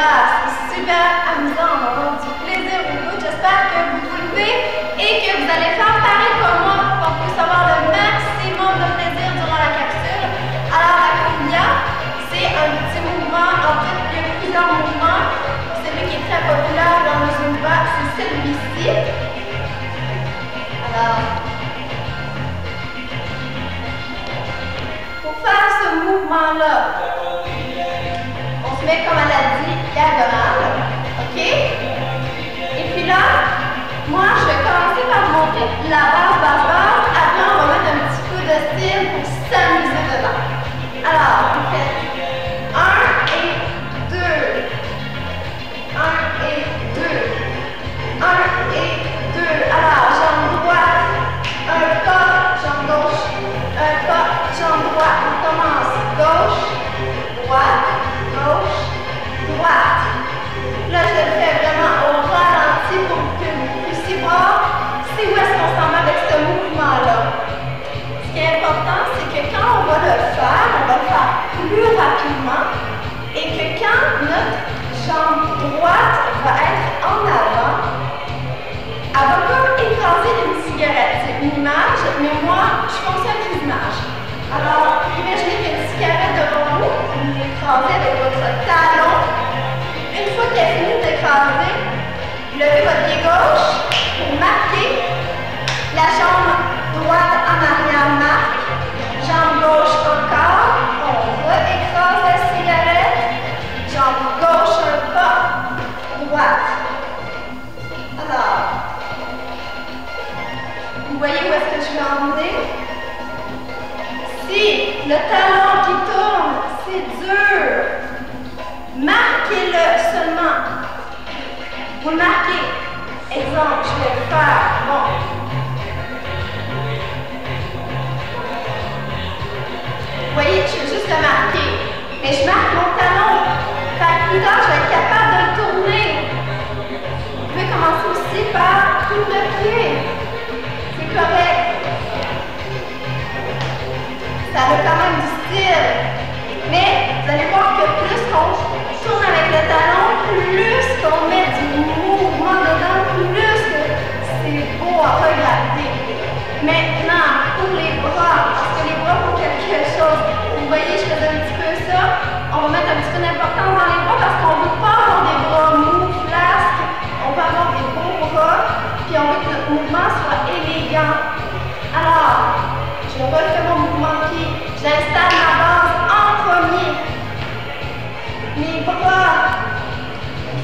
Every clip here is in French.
Zumba. C'est super amusant, on va avoir du plaisir au bout. J'espère que vous vous levez et que vous allez faire pareil comme moi pour qu'on puisse avoir le maximum de plaisir durant la capsule. Alors, la cumbia, c'est un petit mouvement. En fait, il y a plusieurs mouvements. Celui qui est très populaire dans le Zumba, c'est celui-ci. Alors, pour faire ce mouvement-là, on se met, comme elle a dit, diagonale. OK? Et puis là, moi, je vais commencer par vous montrer la base. Après, on va mettre un petit coup de style pour s'amuser dedans. Alors, on fait 1 et 2. 1 et 2. 1 et 2. Alors, jambe droite, un pas, jambe gauche, un pas, jambe droite. On commence gauche, droite, gauche, droite. Là, je le fais vraiment au ralenti pour que vous puissiez voir c'est où est-ce qu'on s'en va avec ce mouvement-là. Ce qui est important, c'est que quand on va le faire plus rapidement et que quand notre jambe droite va être en avant, elle va comme écraser une cigarette. C'est une image, mais moi, je fonctionne avec l'image. Alors, imaginez qu'il y a une cigarette devant vous, vous l'écrasez avec votre talon. Une fois qu'elle est finie d'écraser, levez votre pied gauche pour marquer. La jambe droite en arrière marque. Jambe gauche encore. On réécrase la cigarette. Jambe gauche un pas. Droite. Alors, vous voyez où est-ce que je vais emmener? Si le talon qui tourne, c'est dur, marquez-le seulement. Vous le marquez. Exemple, je vais le faire. Bon. Vous voyez, je vais juste le marquer. Mais je marque mon talon. Fait que plus tard, je vais être capable de le tourner. Vous pouvez commencer aussi par tout le pied. C'est correct. Ça a quand même du style. Mais vous allez voir que plus qu'on tourne avec le talon, plus qu'on met du mouvement dedans, plus que c'est beau à regarder. Maintenant, pour les bras, parce que les bras font quelque chose. Vous voyez, je faisais un petit peu ça. On va mettre un petit peu d'importance dans les bras parce qu'on ne veut pas avoir des bras mous, flasques. On veut avoir des beaux bras, puis on veut que notre mouvement soit élégant. Alors, je refais mon mouvement de pied. J'installe ma base en premier. Mes bras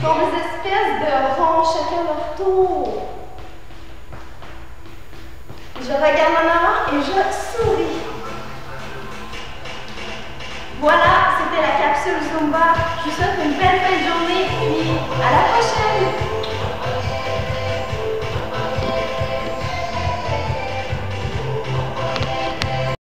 font des espèces de ronds chacun leur tour. Je regarde en avant et je souris. Voilà, c'était la capsule Zumba. Je vous souhaite une belle fin de journée.